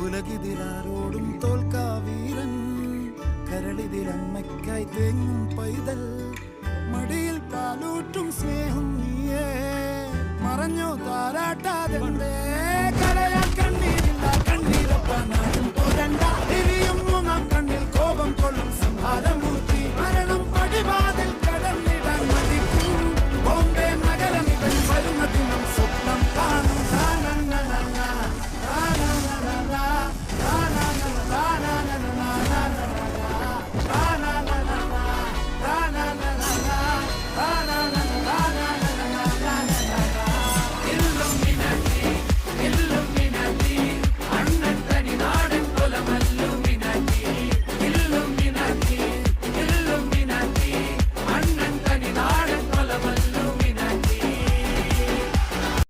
ഉലകിതിലാരോടും തോൽക്കാ വീരൻ കരളിതിലമ്മയ്ക്കായി തേങ്ങും പൈതൽ മടിയിൽ പാലൂട്ടും സ്നേഹം നീയേ മറഞ്ഞോ താരാട്ടാതെ കരയാൻ കണ്ണീരില്ല കണ്ണീരൊപ്പം നാടും പോരണ്ട ഇനിയും മൂന്നാം കണ്ണിൽ കോപം കൊള്ളും സംഹാരം